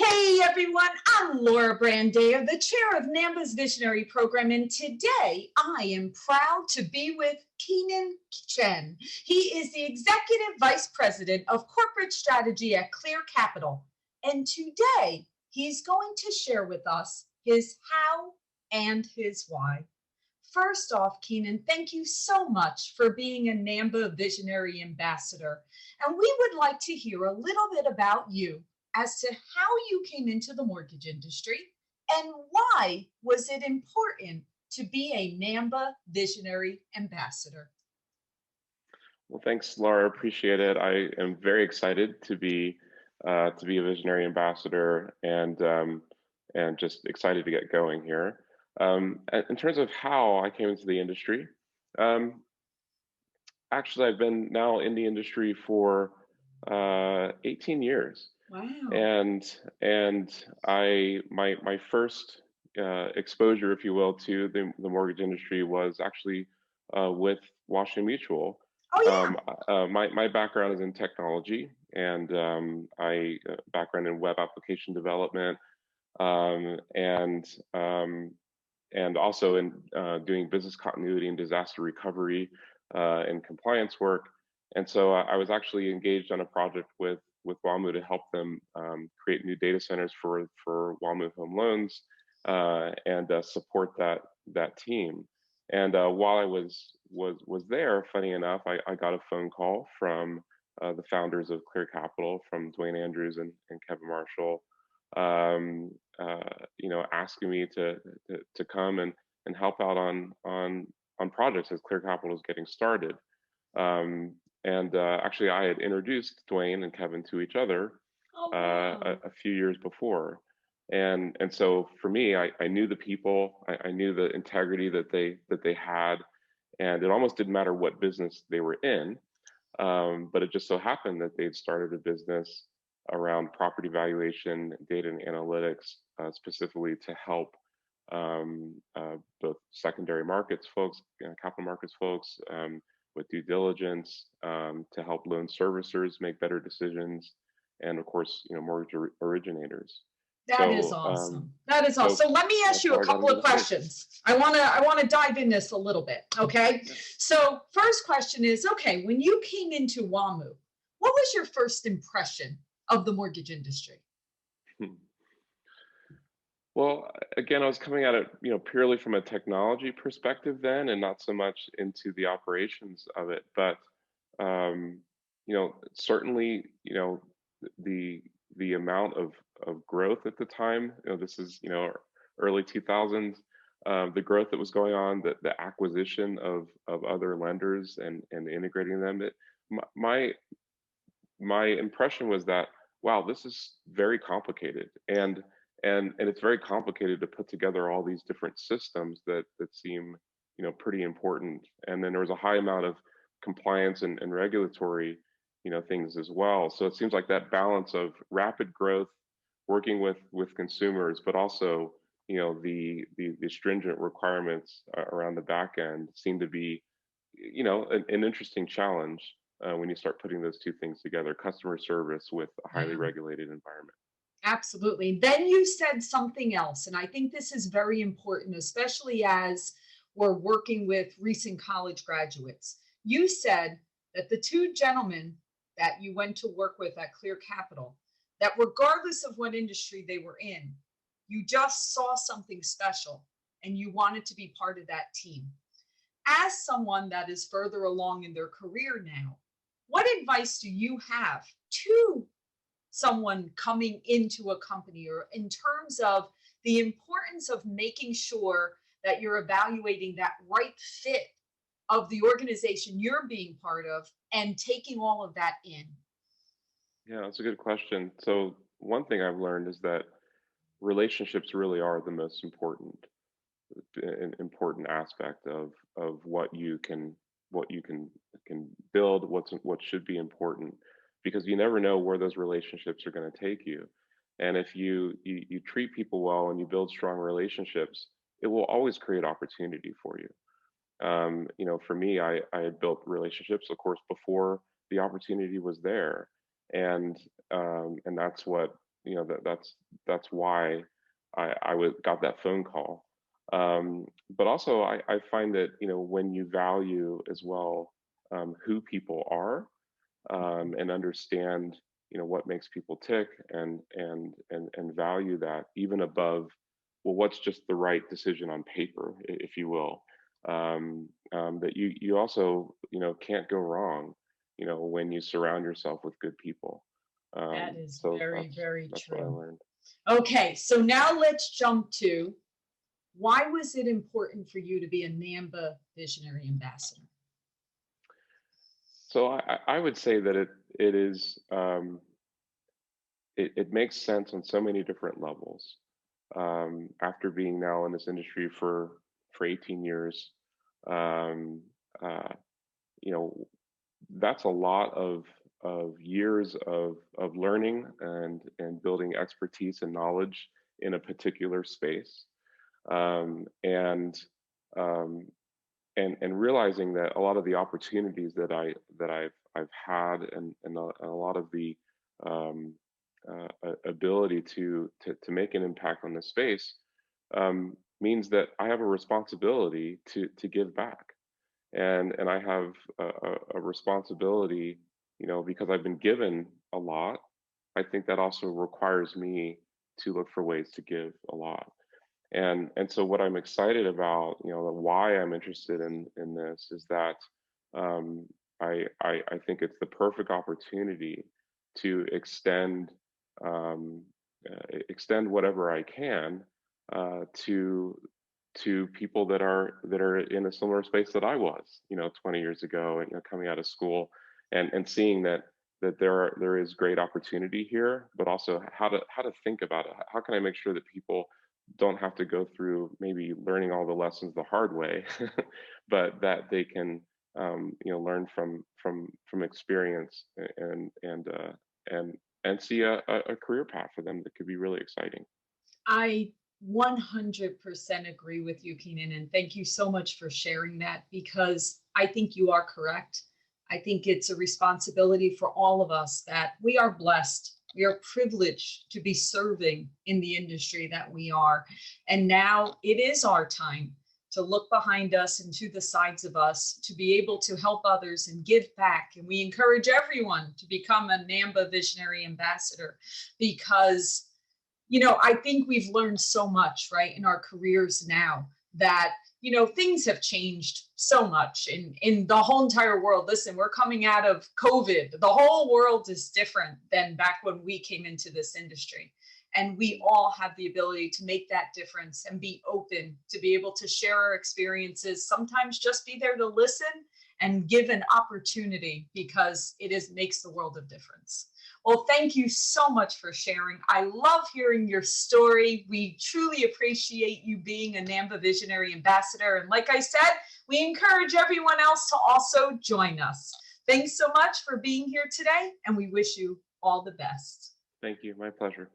Hey everyone, I'm Laura Brandao, the chair of NAMMBA's Visionary Program, and today I am proud to be with Kenon Chen. He is the Executive Vice President of Corporate Strategy at Clear Capital, and today he's going to share with us his how and his why. First off, Kenon, thank you so much for being a NAMMBA Visionary Ambassador, and we would like to hear a little bit about you as to how you came into the mortgage industry and why was it important to be a NAMMBA Visionary Ambassador. Well, thanks, Laura. Appreciate it. I am very excited to be a Visionary Ambassador and just excited to get going here. In terms of how I came into the industry, actually, I've been now in the industry for 18 years. Wow. And my first exposure, if you will, to the mortgage industry was actually with Washington Mutual. Oh, yeah. My background is in technology, and I background in web application development, and also in doing business continuity and disaster recovery and compliance work. And so I was actually engaged on a project with WAMU to help them create new data centers for WAMU Home Loans and support that team. And while I was there, funny enough, I got a phone call from the founders of Clear Capital, from Dwayne Andrews and Kevin Marshall, asking me to come and help out on projects as Clear Capital is getting started. Actually, I had introduced Dwayne and Kevin to each other a few years before, and so for me, I knew the people, I knew the integrity that they had, and it almost didn't matter what business they were in, but it just so happened that they'd started a business around property valuation, data and analytics, specifically to help both secondary markets folks, capital markets folks, with due diligence, to help loan servicers make better decisions, and of course, mortgage originators. That is awesome. That is awesome. So let me ask you a couple of questions. I want to dive in this a little bit. Okay. Yeah. So first question is, okay, when you came into WAMU, what was your first impression of the mortgage industry? Well, again, I was coming at it, purely from a technology perspective then, and not so much into the operations of it. But, certainly, the amount of growth at the time, this is, early 2000s, the growth that was going on, the acquisition of other lenders and integrating them. My impression was that, wow, this is very complicated, and it's very complicated to put together all these different systems that seem, pretty important. And then there was a high amount of compliance and regulatory, things as well. So it seems like that balance of rapid growth, working with consumers, but also, the stringent requirements around the back end seem to be, an interesting challenge when you start putting those two things together: customer service with a highly regulated environment. Absolutely. Then you said something else, and I think this is very important, especially as we're working with recent college graduates. You said that the two gentlemen that you went to work with at Clear Capital, that regardless of what industry they were in, you just saw something special and you wanted to be part of that team. As someone that is further along in their career now, what advice do you have to someone coming into a company, or in terms of the importance of making sure that you're evaluating that right fit of the organization you're being part of and taking all of that in? Yeah, that's a good question. So one thing I've learned is that relationships really are the most important aspect of what you can build, what should be important, because you never know where those relationships are going to take you. And if you treat people well and you build strong relationships, it will always create opportunity for you. For me, I had built relationships, of course, before the opportunity was there, and that's what that's why got that phone call. But also, I find that when you value as well who people are, and understand what makes people tick, and value that even above, well, what's just the right decision on paper, if you will. That you also can't go wrong when you surround yourself with good people. That is So very, very that's what I true. learned. Okay, so now let's jump to, why was it important for you to be a NAMMBA Visionary Ambassador? So I would say that it is it makes sense on so many different levels. After being now in this industry for 18 years, um, uh, you know that's a lot of years of learning and building expertise and knowledge in a particular space, um, and um, and realizing that a lot of the opportunities that I've had, and a lot of the um, ability to make an impact on this space, means that I have a responsibility to give back, and I have a responsibility, because I've been given a lot. I think that also requires me to look for ways to give a lot. And so what I'm excited about, why I'm interested in this, is that um, I think it's the perfect opportunity to um, extend whatever I can to people that are in a similar space that I was, 20 years ago, and coming out of school, and seeing that there is great opportunity here, but also how to think about it. How can I make sure that people don't have to go through maybe learning all the lessons the hard way, but that they can learn from experience, and and see a career path for them that could be really exciting. I 100% agree with you, Kenan, and thank you so much for sharing that, because I think you are correct. I think it's a responsibility for all of us that we are blessed. We are privileged to be serving in the industry that we are. And now it is our time to look behind us and to the sides of us to be able to help others and give back. And we encourage everyone to become a NAMMBA Visionary Ambassador, because I think we've learned so much, right, in our careers now, that, things have changed so much in the whole entire world. Listen, we're coming out of COVID. The whole world is different than back when we came into this industry. And we all have the ability to make that difference and be open to be able to share our experiences, sometimes just be there to listen and give an opportunity, because makes the world of difference. Well, thank you so much for sharing. I love hearing your story. We truly appreciate you being a NAMMBA Visionary Ambassador. And like I said, we encourage everyone else to also join us. Thanks so much for being here today, and we wish you all the best. Thank you. My pleasure.